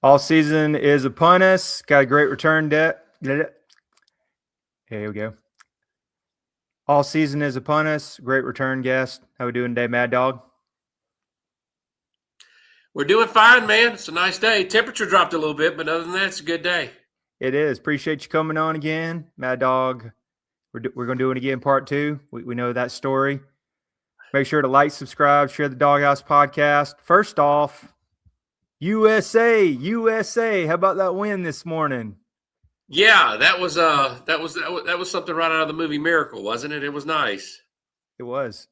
All season is upon us. Got a great return debt. Here we go. All season is upon us. Great return guest. How we doing today, Mad Dog? We're doing fine, man. It's a nice day. Temperature dropped a little bit, but other than that, it's a good day. It is. Appreciate you coming on again, Mad Dog. We're going to do it again, part 2. We know that story. Make sure to like, subscribe, share the Doghouse podcast. First off, USA. How about that win this morning? Yeah, that was something right out of the movie Miracle, wasn't it? It was nice. It was.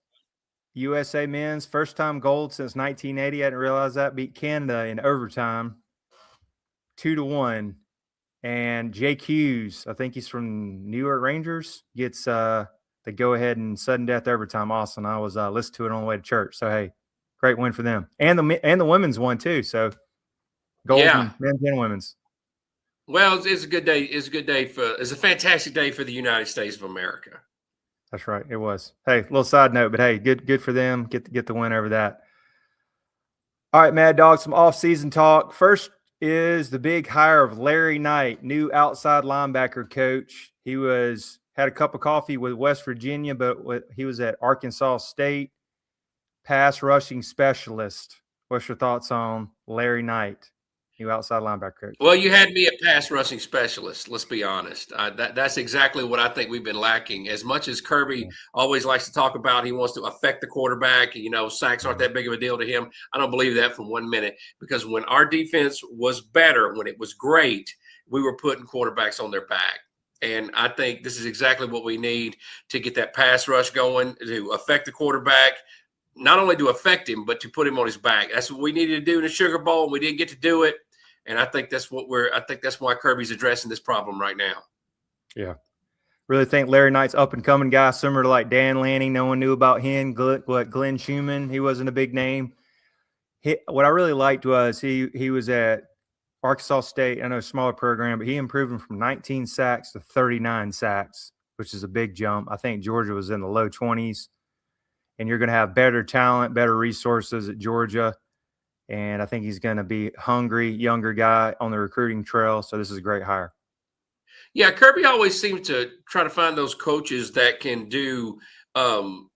USA men's first time gold since 1980. I didn't realize that. Beat Canada in overtime, 2-1. And Jake Hughes, I think he's from New York Rangers, gets the go ahead and sudden death overtime. Awesome. I was listening to it on the way to church. So hey, great win for them, and the women's won too. So gold, yeah. Men's and women's. Well, it's a good day. It's a fantastic day for the United States of America. That's right. It was. Hey, little side note, but hey, good for them. Get the win over that. All right, Mad Dog, some off-season talk. First is the big hire of Larry Knight, new outside linebacker coach. He had a cup of coffee with West Virginia, but he was at Arkansas State, pass rushing specialist. What's your thoughts on Larry Knight, new outside linebacker coach? Well, you had me a pass rushing specialist. Let's be honest. That's exactly what I think we've been lacking. As much as Kirby always likes to talk about, he wants to affect the quarterback. Sacks aren't that big of a deal to him. I don't believe that for 1 minute, because when our defense was better, when it was great, we were putting quarterbacks on their back. And I think this is exactly what we need to get that pass rush going, to affect the quarterback. Not only to affect him, but to put him on his back. That's what we needed to do in the Sugar Bowl, and we didn't get to do it. And I think that's why Kirby's addressing this problem right now. Yeah. Really think Larry Knight's up and coming guy, similar to like Dan Lanning. No one knew about him. Glenn Schumann, he wasn't a big name. What I really liked was he was at Arkansas State. I know, a smaller program, but he improved him from 19 sacks to 39 sacks, which is a big jump. I think Georgia was in the low 20s. And you're going to have better talent, better resources at Georgia. And I think he's going to be hungry, younger guy on the recruiting trail. So this is a great hire. Yeah, Kirby always seems to try to find those coaches that can do, more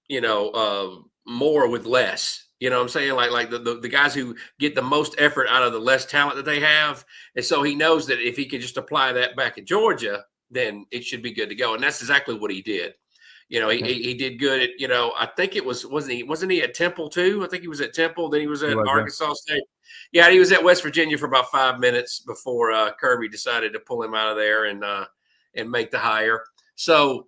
with less. You know what I'm saying? Like the guys who get the most effort out of the less talent that they have. And so he knows that if he can just apply that back at Georgia, then it should be good to go. And that's exactly what he did. He did good at, I think it wasn't he at Temple too? I think he was at Temple. Then he was at Arkansas State. Yeah, he was at West Virginia for about 5 minutes before Kirby decided to pull him out of there and make the hire. So,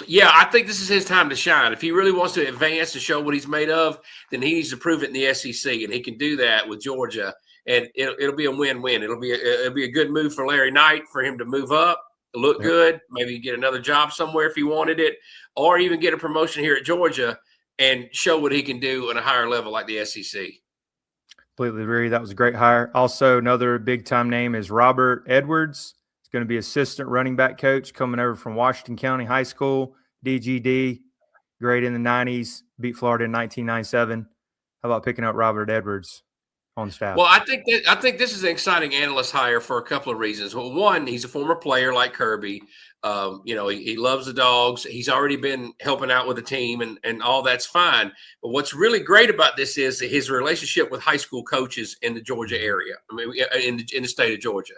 yeah, I think this is his time to shine. If he really wants to advance and show what he's made of, then he needs to prove it in the SEC, and he can do that with Georgia. And it'll be a win-win. It'll be a good move for Larry Knight for him to move up, look good, maybe get another job somewhere if he wanted it, or even get a promotion here at Georgia and show what he can do at a higher level like the SEC. Completely agree. That was a great hire. Also, another big-time name is Robert Edwards. He's going to be assistant running back coach coming over from Washington County High School, DGD, great in the 90s, beat Florida in 1997. How about picking up Robert Edwards on staff? Well, I think this is an exciting analyst hire for a couple of reasons. Well, one, he's a former player like Kirby. He loves the Dogs. He's already been helping out with the team, and all that's fine. But what's really great about this is his relationship with high school coaches in the Georgia area. I mean, in the state of Georgia.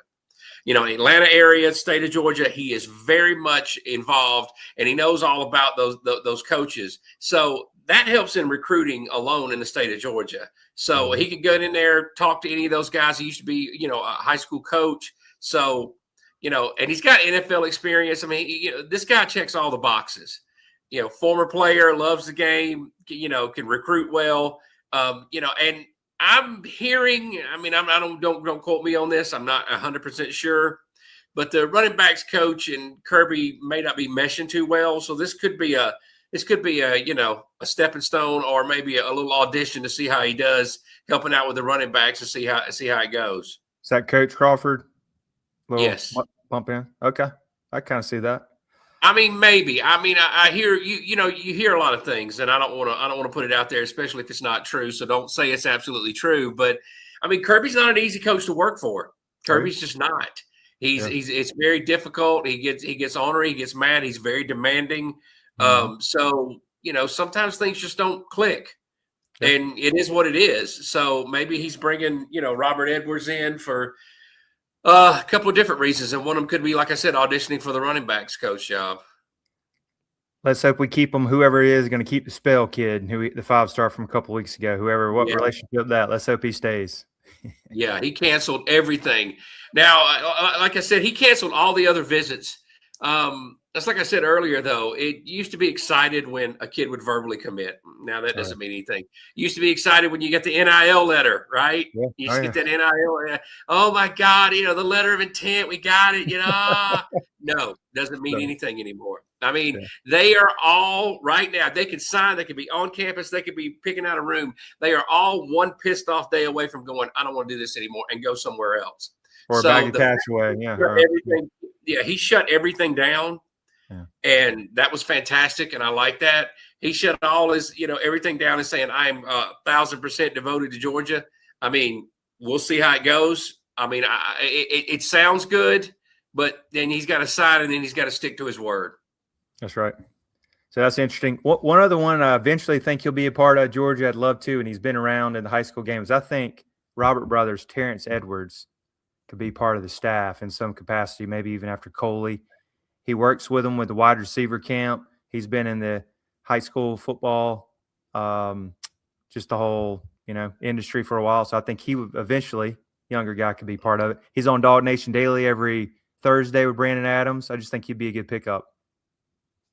Atlanta area, state of Georgia, he is very much involved, and he knows all about those coaches. So that helps in recruiting alone in the state of Georgia. So he could get in there, talk to any of those guys. He used to be, a high school coach. So, and he's got NFL experience. I mean, this guy checks all the boxes. Former player, loves the game, can recruit well, and I'm hearing, don't quote me on this. I'm not 100% sure, but the running backs coach and Kirby may not be meshing too well. So this could be a stepping stone, or maybe a little audition to see how he does helping out with the running backs and see how it goes. Is that Coach Crawford? Yes. Bump in. Okay. I kind of see that. I mean, maybe. I mean, I hear you hear a lot of things, and I don't want to put it out there, especially if it's not true. So don't say it's absolutely true. But I mean, Kirby's not an easy coach to work for. Kirby's just not. He's it's very difficult. He gets ornery, he gets mad, he's very demanding. So, sometimes things just don't click. And it is what it is. So maybe he's bringing, Robert Edwards in for a couple of different reasons. And one of them could be, like I said, auditioning for the running backs coach job. Let's hope we keep him. Whoever it is going to keep the Spell kid, the 5-star from a couple weeks ago. What relationship that? Let's hope he stays. Yeah, he canceled everything. Now, like I said, he canceled all the other visits. That's like I said earlier, though. It used to be excited when a kid would verbally commit. Now that doesn't mean anything. Used to be excited when you get the NIL letter, right? Yeah. You used to get that NIL. Oh my God, the letter of intent. We got it. No, doesn't mean anything anymore. I mean, they are all right now. They can sign. They could be on campus. They could be picking out a room. They are all one pissed off day away from going, I don't want to do this anymore, and go somewhere else. Or a bag of cash away. Yeah. He shut everything down. Yeah. And that was fantastic. And I like that. He shut all his, everything down and saying, I'm 1,000% devoted to Georgia. I mean, we'll see how it goes. I mean, it sounds good, but then he's got to sign and then he's got to stick to his word. That's right. So that's interesting. One other one I eventually think he'll be a part of, Georgia, I'd love to, and he's been around in the high school games. I think Robert Brothers, Terrence Edwards, could be part of the staff in some capacity, maybe even after Coley. He works with them with the wide receiver camp. He's been in the high school football, just the whole, industry for a while. So I think he would eventually, younger guy, could be part of it. He's on Dog Nation Daily every Thursday with Brandon Adams. I just think he'd be a good pickup.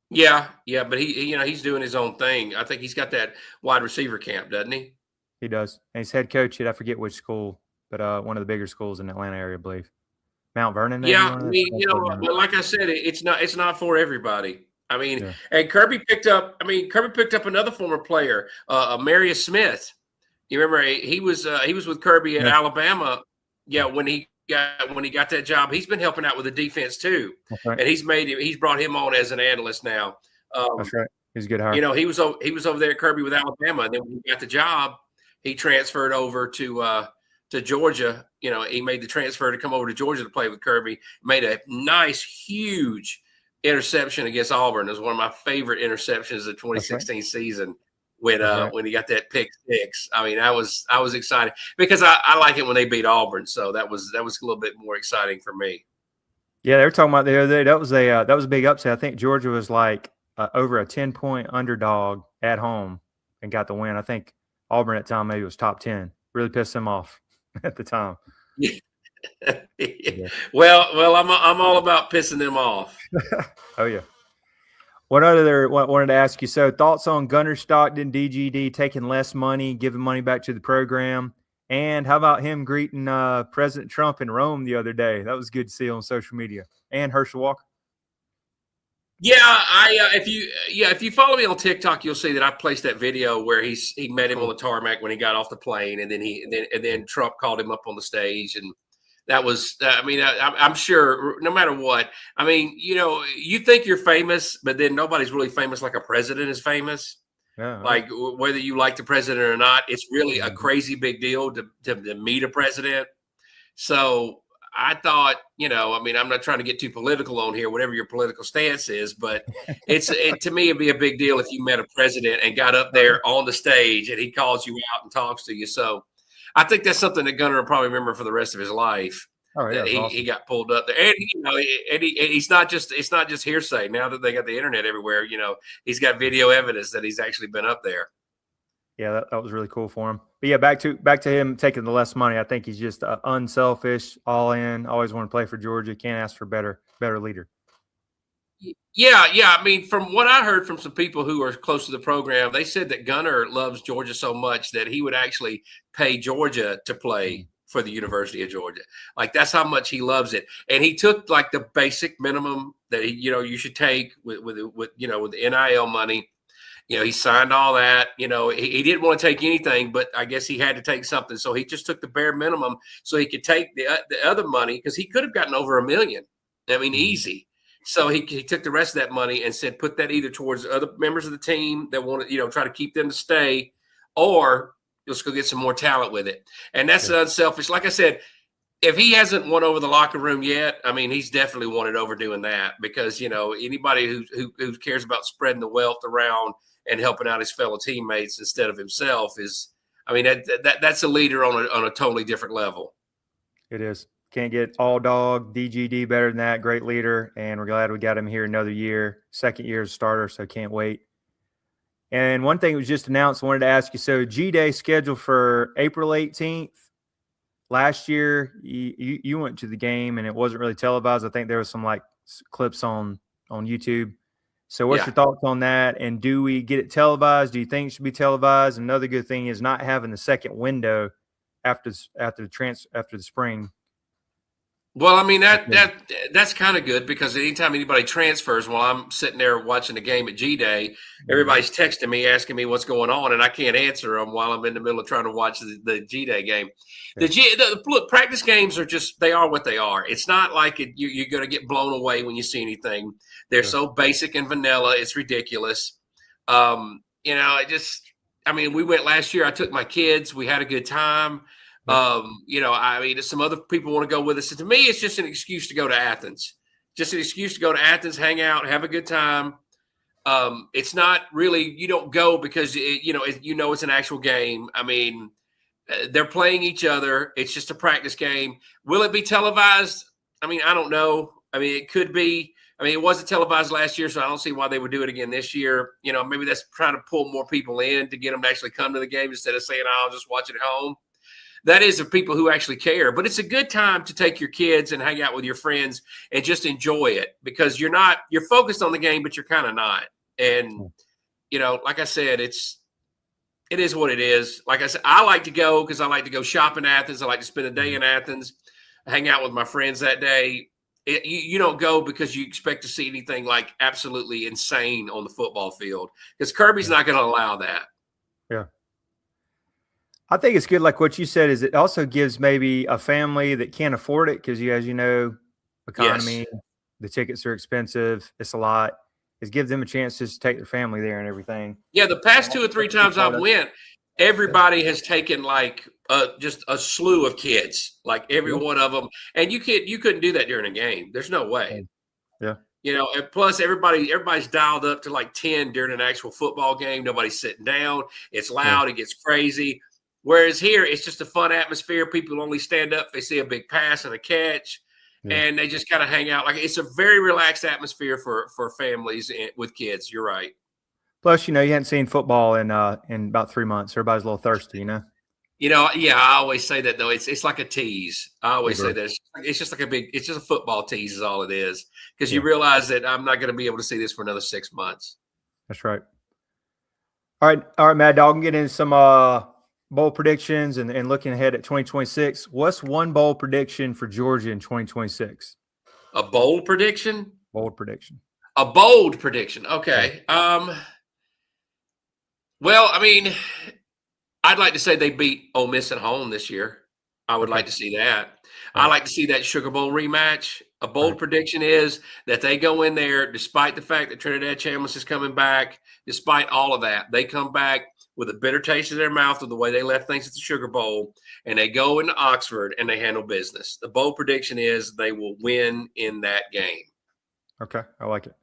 Yeah, but he's doing his own thing. I think he's got that wide receiver camp, doesn't he? He does. And he's head coach at, I forget which school, but one of the bigger schools in the Atlanta area, I believe. Mount Vernon. Maybe? Yeah, I mean, like I said, it's not for everybody. I mean, and Kirby picked up another former player, Marius Smith. You remember he was with Kirby at Alabama. Yeah, when he got that job, he's been helping out with the defense too, and he's brought him on as an analyst now. That's right. He's a good hire. He was over there at Kirby with Alabama, and then when he got the job, he transferred over to Georgia. He made the transfer to come over to Georgia to play with Kirby. Made a nice, huge interception against Auburn. It was one of my favorite interceptions of the 2016 season when he got that pick six. I mean, I was excited because I like it when they beat Auburn. So that was a little bit more exciting for me. Yeah, they were talking about the other day. That was a big upset. I think Georgia was like over a 10-point underdog at home and got the win. I think Auburn at the time maybe was top 10. Really pissed them off at the time. Well, I'm all about pissing them off. Oh yeah. Wanted to ask you, so thoughts on Gunnar Stockton, DGD, taking less money, giving money back to the program, and how about him greeting President Trump in Rome the other day? That was good to see on social media. And Herschel Walker. Yeah, if you follow me on TikTok, you'll see that I placed that video where he met him on the tarmac when he got off the plane, and then Trump called him up on the stage, and that was. I'm sure no matter what. I mean, you think you're famous, but then nobody's really famous like a president is famous. Yeah, like whether you like the president or not, it's really a crazy big deal to meet a president. So I thought, I'm not trying to get too political on here, whatever your political stance is, but to me, it'd be a big deal if you met a president and got up there on the stage and he calls you out and talks to you. So I think that's something that Gunnar will probably remember for the rest of his life. Oh, yeah, he got pulled up there, and it's not just hearsay. Now that they got the internet everywhere, he's got video evidence that he's actually been up there. Yeah, that was really cool for him. But yeah, back to him taking the less money. I think he's just unselfish, all in. Always want to play for Georgia. Can't ask for better leader. Yeah. I mean, from what I heard from some people who are close to the program, they said that Gunnar loves Georgia so much that he would actually pay Georgia to play for the University of Georgia. Like, that's how much he loves it. And he took like the basic minimum that you should take with the NIL money. He signed all that. He didn't want to take anything, but I guess he had to take something. So he just took the bare minimum so he could take the other money, because he could have gotten over $1 million. I mean, easy. So he took the rest of that money and said, put that either towards other members of the team that want to, try to keep them to stay, or let's go get some more talent with it. And that's unselfish. Like I said, if he hasn't won over the locker room yet, I mean, he's definitely won it over doing that because, anybody who cares about spreading the wealth around and helping out his fellow teammates instead of himself is, I mean, that's a leader on a totally different level. It is. Can't get all dog DGD better than that. Great leader. And we're glad we got him here another year, second year as starter. So can't wait. And one thing was just announced, I wanted to ask you. So G-Day scheduled for April 18th. Last year, you went to the game and it wasn't really televised. I think there was some like clips on YouTube. So what's your thoughts on that? And do we get it televised? Do you think it should be televised? Another good thing is not having the second window after the spring. Well, I mean, that's kind of good because anytime anybody transfers while I'm sitting there watching the game at G-Day, everybody's texting me, asking me what's going on, and I can't answer them while I'm in the middle of trying to watch the G-Day game. Look, practice games are they are what they are. It's not like you're going to get blown away when you see anything. They're so basic and vanilla. It's ridiculous. I mean, we went last year. I took my kids. We had a good time. I mean, some other people want to go with us. And to me, it's just an excuse to go to Athens. Just an excuse to go to Athens, hang out, have a good time. It's not really, you don't go because, it's an actual game. I mean, they're playing each other. It's just a practice game. Will it be televised? I mean, I don't know. I mean, it could be. I mean, it wasn't televised last year, so I don't see why they would do it again this year. Maybe that's trying to pull more people in to get them to actually come to the game instead of saying, I'll just watch it at home. That is of people who actually care, but it's a good time to take your kids and hang out with your friends and just enjoy it because you're focused on the game, but you're kind of not. And, like I said, it is what it is. Like I said, I like to go because I like to go shop in Athens. I like to spend a day in Athens, hang out with my friends that day. You don't go because you expect to see anything like absolutely insane on the football field because Kirby's not going to allow that. Yeah. I think it's good, like what you said, is it also gives maybe a family that can't afford it because, as you know, economy, the tickets are expensive. It's a lot. It gives them a chance just to take their family there and everything. Yeah, the past 2 or 3 times I've went, everybody has taken like just a slew of kids, like every one of them. And you couldn't do that during a game. There's no way. Yeah. And plus everybody's dialed up to like 10 during an actual football game. Nobody's sitting down. It's loud. It gets crazy. Whereas here, it's just a fun atmosphere. People only stand up if they see a big pass and a catch, and they just kind of hang out. Like it's a very relaxed atmosphere for families with kids. You're right. Plus, you hadn't seen football in about 3 months. Everybody's a little thirsty, Yeah, I always say that though. It's like a tease. I always say that it's just like it's just a football tease is all it is because you realize that I'm not going to be able to see this for another 6 months. That's right. All right, Mad Dog, can get into some bowl predictions and looking ahead at 2026. What's one bowl prediction for Georgia in 2026? A bold prediction? Bold prediction. A bold prediction. Okay. Well, I mean, I'd like to say they beat Ole Miss at home this year. I would like to see that. I like to see that Sugar Bowl rematch. A bold prediction is that they go in there, despite the fact that Trinidad Chambliss is coming back, despite all of that, they come back with a bitter taste in their mouth of the way they left things at the Sugar Bowl, and they go into Oxford and they handle business. The bold prediction is they will win in that game. Okay, I like it.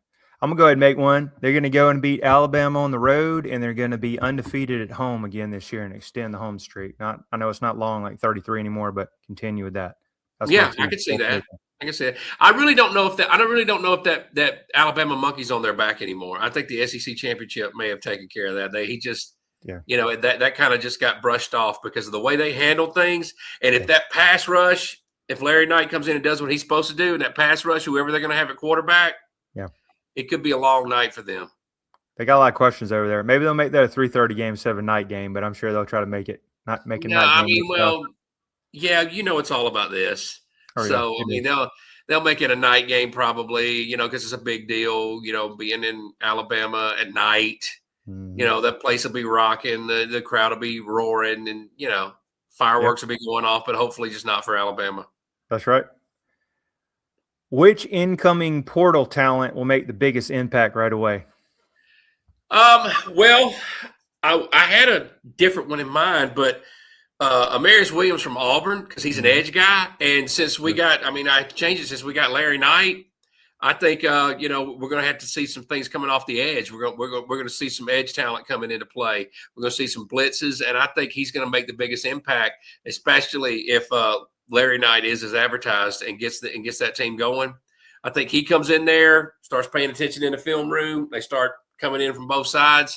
I'm going to go ahead and make one. They're going to go and beat Alabama on the road, and they're going to be undefeated at home again this year and extend the home streak. I know it's not long, like 33 anymore, but continue with that. I can see that. I can see it. I really don't know if that Alabama monkey's on their back anymore. I think the SEC championship may have taken care of that. That kind of just got brushed off because of the way they handled things. And if that pass rush, if Larry Knight comes in and does what he's supposed to do, and that pass rush, whoever they're going to have at quarterback, it could be a long night for them. They got a lot of questions over there. Maybe they'll make that a 3:30 game instead of a night game, but I'm sure they'll try to make it not make a night game. It's all about this. They'll make it a night game probably, because it's a big deal, being in Alabama at night. Mm-hmm. That place will be rocking, the crowd will be roaring, and fireworks will be going off, but hopefully just not for Alabama. That's right. Which incoming portal talent will make the biggest impact right away? Well, I had a different one in mind, but Amarius Williams from Auburn because he's an edge guy, and since we got, I mean, I changed it since we got Larry Knight. I think we're going to have to see some things coming off the edge. We're going to see some edge talent coming into play. We're going to see some blitzes, and I think he's going to make the biggest impact, especially if Larry Knight is as advertised and gets that team going. I think he comes in there, starts paying attention in the film room. They start coming in from both sides,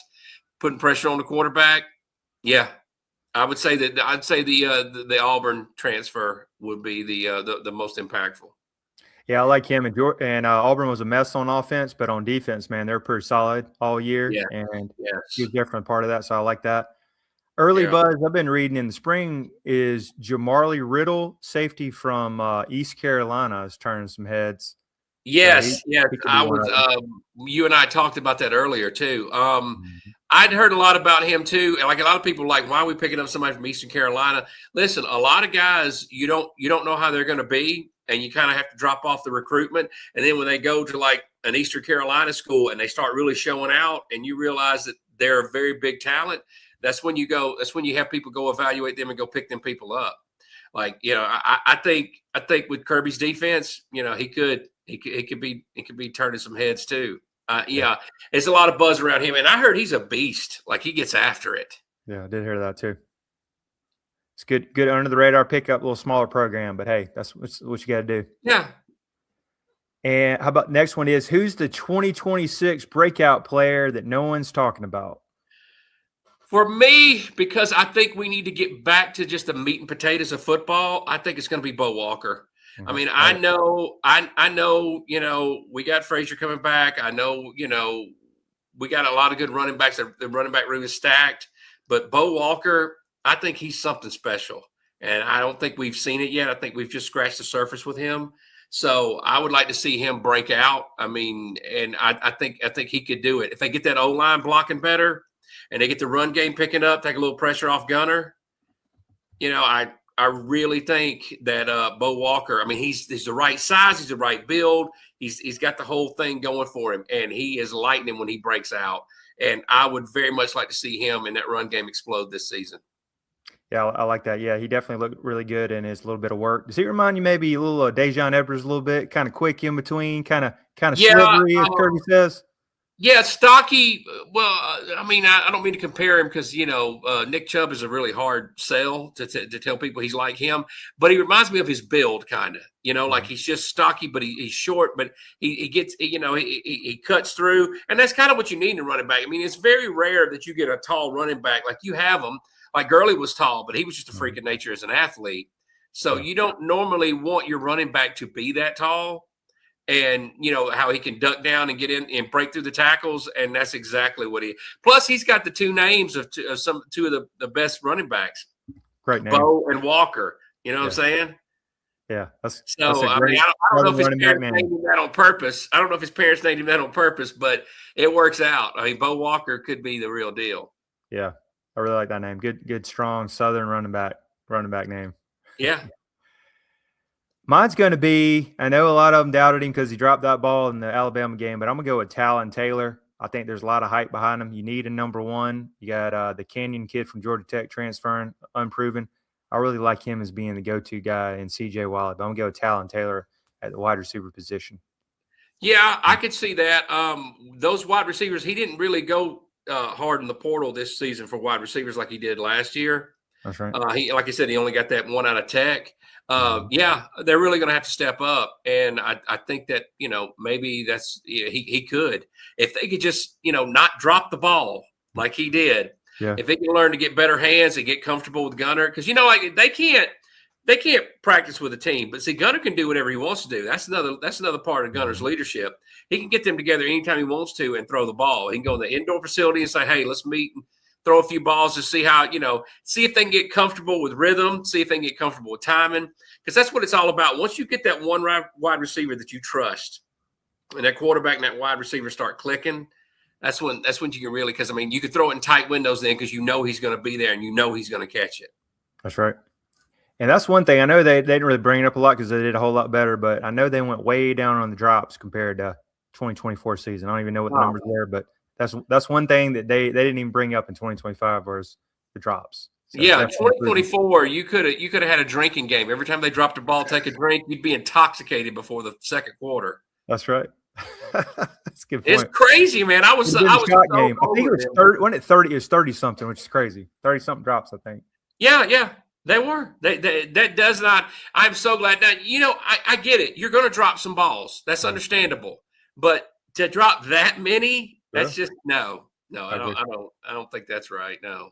putting pressure on the quarterback. Yeah, I would say that the Auburn transfer would be the most impactful. Yeah, I like him. And Auburn was a mess on offense, but on defense, man, they're pretty solid all year. Yeah. And Yes. he's a different part of that, so I like that. Early buzz I've been reading in the spring is Jamarly Riddle, safety from East Carolina, is turning some heads. Yes, So yes. I was. You and I talked about that earlier too. I'd heard a lot about him too. Like a lot of people, like, why are we picking up somebody from Eastern Carolina? Listen, a lot of guys you don't know how they're going to be, and you kind of have to drop off the recruitment. And then when they go to like an Eastern Carolina school and they start really showing out, and you realize that they're a very big talent, that's when you go. That's when you have people go evaluate them and go pick them people up. Like, I think with Kirby's defense, he could be turning some heads too. Yeah, it's a lot of buzz around him, and I heard he's a beast. Like, he gets after it. Yeah, I did hear that too. It's good under the radar pickup, a little smaller program, but hey, that's what you got to do. Yeah. And how about next one is, who's the 2026 breakout player that no one's talking about? For me, because I think we need to get back to just the meat and potatoes of football, I think it's going to be Bo Walker. I mean, I know, we got Frazier coming back. I know, we got a lot of good running backs. The running back room is stacked. But Bo Walker, I think he's something special. And I don't think we've seen it yet. I think we've just scratched the surface with him. So I would like to see him break out. I mean, and I think he could do it. If they get that O-line blocking better and they get the run game picking up, take a little pressure off Gunner, I really think that Bo Walker, I mean, he's the right size, he's the right build, he's got the whole thing going for him, and he is lightning when he breaks out. And I would very much like to see him in that run game explode this season. Yeah, I like that. Yeah, he definitely looked really good in his little bit of work. Does he remind you maybe a little Dejon Edwards a little bit, kind of quick in between, kind of slivery, as Kirby says? Yeah, stocky. Well, I mean, I don't mean to compare him because, Nick Chubb is a really hard sell to tell people he's like him. But he reminds me of his build, kind of. Like he's just stocky, but he's short. But he gets, he cuts through. And that's kind of what you need in a running back. I mean, it's very rare that you get a tall running back. Like, you have them. Like, Gurley was tall, but he was just a freak of nature as an athlete. So you don't normally want your running back to be that tall. And how he can duck down and get in and break through the tackles, and that's exactly what he. Plus, he's got the two names of two of the best running backs, great name, Bo and Walker. You know what I'm saying? Yeah, that's I don't know if his parents named him that on purpose. I don't know if his parents named him that on purpose, but it works out. I mean, Bo Walker could be the real deal. Yeah, I really like that name. Good, strong Southern running back name. Yeah. Mine's going to be, I know a lot of them doubted him because he dropped that ball in the Alabama game, but I'm going to go with Talon Taylor. I think there's a lot of hype behind him. You need a number one. You got the Canyon kid from Georgia Tech transferring, unproven. I really like him as being the go-to guy in C.J. Wallace, but I'm going to go with Talon Taylor at the wide receiver position. Yeah, I could see that. Those wide receivers, he didn't really go hard in the portal this season for wide receivers like he did last year. That's right. Like I said, he only got that one out of Tech. Yeah, they're really going to have to step up, and I think that maybe that's he could, if they could just not drop the ball like he did. Yeah. If they can learn to get better hands and get comfortable with Gunner, because like they can't practice with a team, but see, Gunner can do whatever he wants to do. That's another part of Gunner's leadership. He can get them together anytime he wants to and throw the ball. He can go in the indoor facility and say, "Hey, let's meet and throw a few balls to see how, see if they can get comfortable with rhythm, see if they can get comfortable with timing." Because that's what it's all about. Once you get that one wide receiver that you trust, and that quarterback and that wide receiver start clicking, that's when you can really, because, I mean, you could throw it in tight windows then because he's going to be there and he's going to catch it. That's right. And that's one thing. I know they didn't really bring it up a lot because they did a whole lot better, but I know they went way down on the drops compared to 2024 season. I don't even know what the numbers were, but that's one thing that they didn't even bring up in 2025 was the drops. So Yeah, definitely improvement. 2024, you could have had a drinking game. Every time they dropped a ball, take a drink, you'd be intoxicated before the second quarter. That's right. That's a good It's point. crazy, man. I was Would have been I a was shot so game. I think it over was them. 30. Wasn't it 30? It was 30 something, which is crazy. 30 something drops, I think. Yeah, yeah, they were. That does not. I'm so glad that I get it. You're going to drop some balls. That's Yeah. understandable. But to drop that many, that's Sure. just no, no. I I don't. agree. I don't think that's right. No.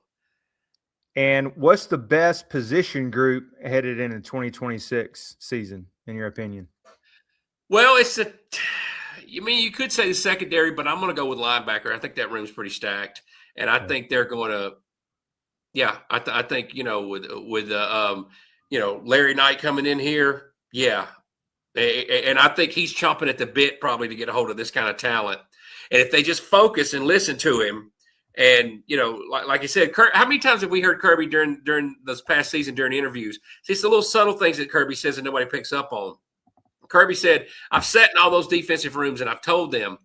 And what's the best position group headed into 2026 season, in your opinion? Well, it's a. You mean you could say the secondary, but I'm going to go with linebacker. I think that room's pretty stacked, and I Yeah. think they're going to. Yeah, I think with Larry Knight coming in here. Yeah, and I think he's chomping at the bit probably to get a hold of this kind of talent. And if they just focus and listen to him, and like you said, how many times have we heard Kirby during this past season during interviews? See, it's the little subtle things that Kirby says and nobody picks up on. Kirby said, "I've sat in all those defensive rooms and I've told them,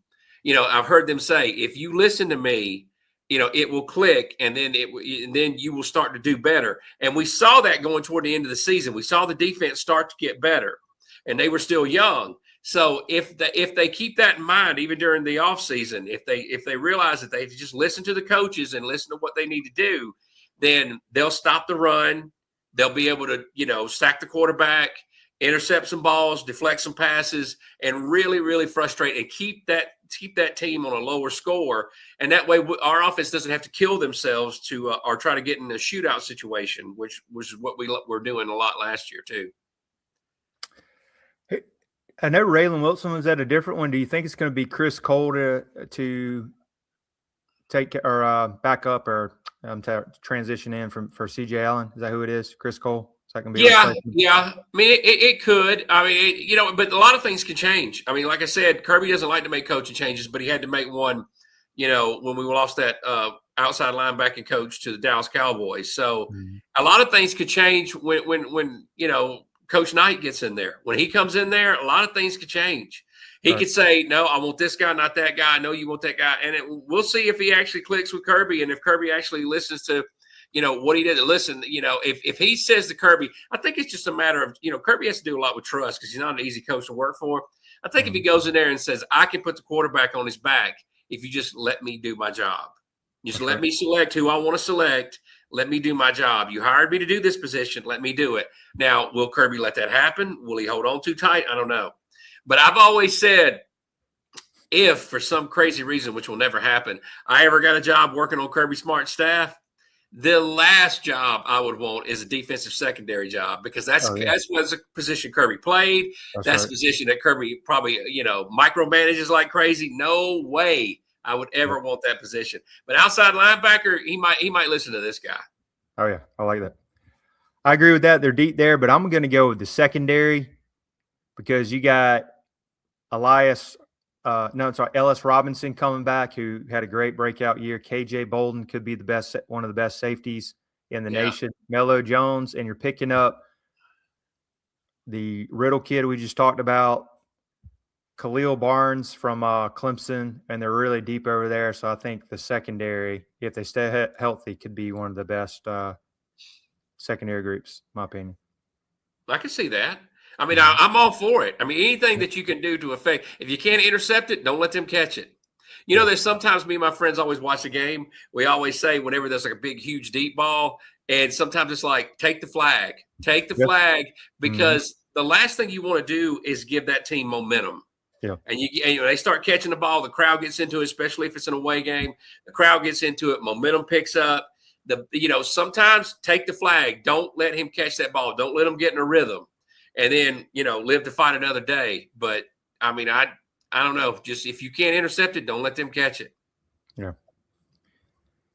I've heard them say, if you listen to me, it will click, and then you will start to do better." And we saw that going toward the end of the season. We saw the defense start to get better, and they were still young. So if they keep that in mind, even during the offseason, if they realize that they just listen to the coaches and listen to what they need to do, then they'll stop the run. They'll be able to, sack the quarterback, intercept some balls, deflect some passes, and really, really frustrate and keep that team on a lower score. And that way, our offense doesn't have to kill themselves to or try to get in a shootout situation, which was what we were doing a lot last year too. I know Raylan Wilson was at a different one. Do you think it's going to be Chris Cole to take or back up or to transition in for CJ Allen? Is that who it is? Chris Cole? Is that going to be a Yeah, replacement? yeah. I mean, it could. I mean, but a lot of things can change. I mean, like I said, Kirby doesn't like to make coaching changes, but he had to make one, when we lost that outside linebacking coach to the Dallas Cowboys. So a lot of things could change when Coach Knight gets in there. When he comes in there, a lot of things could change. He Right. could say, "No, I want this guy, not that guy. I know you want that guy," and we'll see if he actually clicks with Kirby and if Kirby actually listens to what he did. Listen, if he says to Kirby, I think it's just a matter of, Kirby has to do a lot with trust because he's not an easy coach to work for. I think if he goes in there and says, I can put the quarterback on his back if you just let me do my job. Just let me select who I want to select. Let me do my job. You hired me to do this position. Let me do it. Now, will Kirby let that happen? Will he hold on too tight? I don't know. But I've always said, if for some crazy reason, which will never happen, I ever got a job working on Kirby Smart's staff, the last job I would want is a defensive secondary job because that's a position Kirby played. That's a position that Kirby probably, micromanages like crazy. No way I would ever want that position. But outside linebacker, he might listen to this guy. Oh yeah, I like that. I agree with that. They're deep there, but I'm going to go with the secondary because you got Ellis Robinson coming back, who had a great breakout year. KJ Bolden could be one of the best safeties in the nation. Melo Jones, and you're picking up the Riddle kid we just talked about, Khalil Barnes from Clemson, and they're really deep over there. So I think the secondary, if they stay healthy, could be one of the best secondary groups, in my opinion. I can see that. I mean, I'm all for it. I mean, anything that you can do to affect, if you can't intercept it, don't let them catch it. There's sometimes me and my friends always watch the game. We always say whenever there's like a big, huge, deep ball, and sometimes it's like, take the flag, because the last thing you want to do is give that team momentum. Yeah. And they start catching the ball, the crowd gets into it, especially if it's an away game. The crowd gets into it, momentum picks up. Sometimes take the flag. Don't let him catch that ball. Don't let him get in a rhythm. And then, live to fight another day. But I mean, I don't know. Just if you can't intercept it, don't let them catch it. Yeah.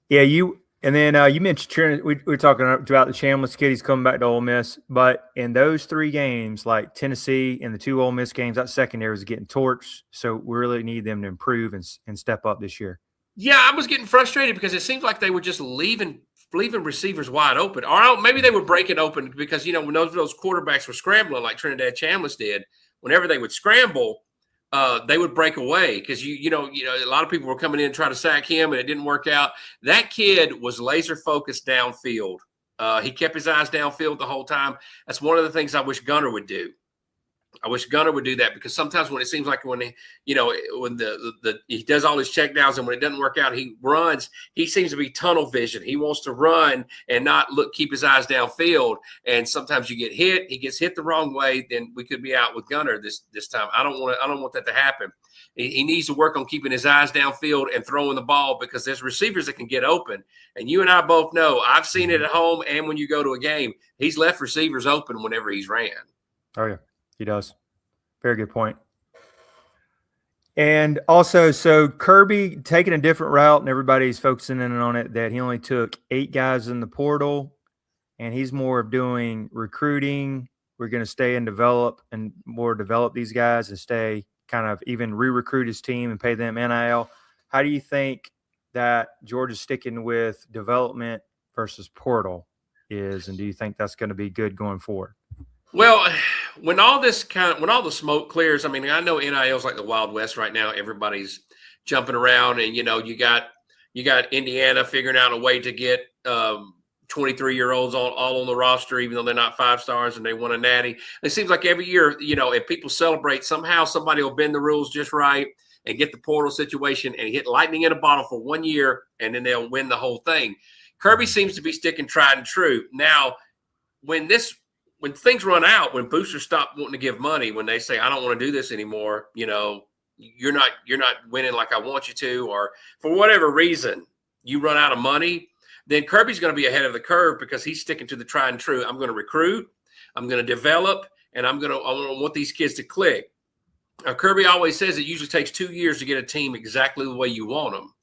Yeah. You mentioned we were talking about the Chambliss kid. He's coming back to Ole Miss. But in those three games, like Tennessee and the two Ole Miss games, that secondary was getting torched. So we really need them to improve and step up this year. Yeah, I was getting frustrated because it seemed like they were just leaving receivers wide open. Or maybe they were breaking open because, when those quarterbacks were scrambling like Trinidad Chambliss did, whenever they would scramble, they would break away because, a lot of people were coming in and trying to sack him and it didn't work out. That kid was laser focused downfield. He kept his eyes downfield the whole time. That's one of the things I wish Gunner would do. I wish Gunner would do that, because sometimes when it seems like when he does all his check downs and when it doesn't work out, he runs. He seems to be tunnel vision. He wants to run and not keep his eyes downfield. And sometimes you get hit. He gets hit the wrong way. Then we could be out with Gunner this time. I don't want that to happen. He needs to work on keeping his eyes downfield and throwing the ball, because there's receivers that can get open. And you and I both know, I've seen it at home and when you go to a game, he's left receivers open whenever he's ran. Oh, yeah. He does. Very good point. And also, so Kirby taking a different route, and everybody's focusing in on it, that he only took 8 guys in the portal, and he's more of doing recruiting. We're going to stay and develop these guys and stay kind of even re-recruit his team and pay them NIL. How do you think that Georgia's sticking with development versus portal is, and do you think that's going to be good going forward? Well, when all the smoke clears, I mean, I know NIL is like the Wild West right now. Everybody's jumping around, and you got Indiana figuring out a way to get 23-year-olds all on the roster, even though they're not 5 stars and they won a natty. It seems like every year, if people celebrate, somehow somebody will bend the rules just right and get the portal situation and hit lightning in a bottle for 1 year, and then they'll win the whole thing. Kirby seems to be sticking tried and true. Now, when things run out, when boosters stop wanting to give money, when they say, I don't want to do this anymore, you're not winning like I want you to, or for whatever reason, you run out of money, then Kirby's going to be ahead of the curve, because he's sticking to the tried and true. I'm going to recruit, I'm going to develop, and I want these kids to click. Now, Kirby always says it usually takes 2 years to get a team exactly the way you want them.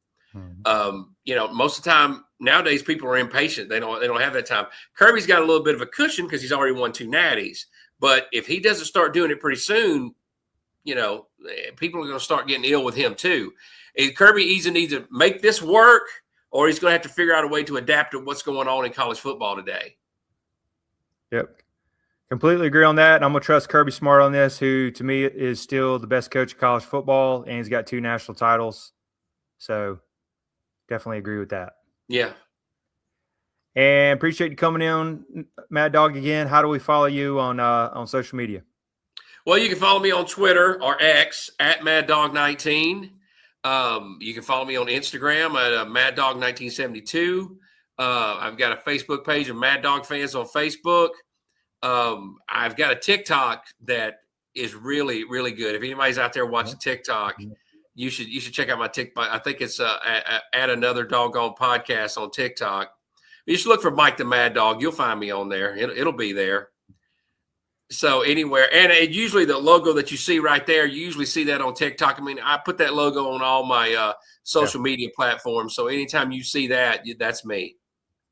Most of the time nowadays people are impatient. They don't have that time. Kirby's got a little bit of a cushion because he's already won 2 natties. But if he doesn't start doing it pretty soon, people are going to start getting ill with him too. Kirby either needs to make this work, or he's going to have to figure out a way to adapt to what's going on in college football today. Yep. Completely agree on that. And I'm going to trust Kirby Smart on this, who to me is still the best coach of college football, and he's got 2 national titles. So definitely agree with that. Yeah. And appreciate you coming in, Mad Dog, again. How do we follow you on social media? Well, you can follow me on Twitter or X at MadDog19. You can follow me on Instagram at MadDog1972. I've got a Facebook page of Mad Dog fans on Facebook. I've got a TikTok that is really, really good. If anybody's out there watching TikTok, you should check out my TikTok. I think it's at Another Doggone Podcast on TikTok. You should look for Mike the Mad Dog. You'll find me on there. It'll be there. So anywhere, and usually the logo that you see right there, you usually see that on TikTok. I mean, I put that logo on all my social media platforms. So anytime you see that, that's me.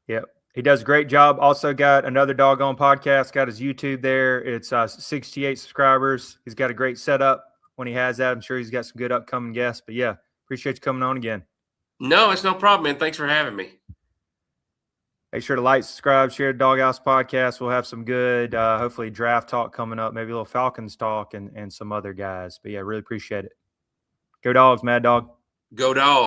Yep. He does a great job. Also got Another Doggone Podcast, got his YouTube there. It's 68 subscribers. He's got a great setup when he has that. I'm sure he's got some good upcoming guests. But yeah, appreciate you coming on again. No, it's no problem, man. Thanks for having me. Make sure to like, subscribe, share the Doghouse Podcast. We'll have some good, hopefully, draft talk coming up, maybe a little Falcons talk and some other guys. But yeah, really appreciate it. Go Dogs, Mad Dog. Go Dogs.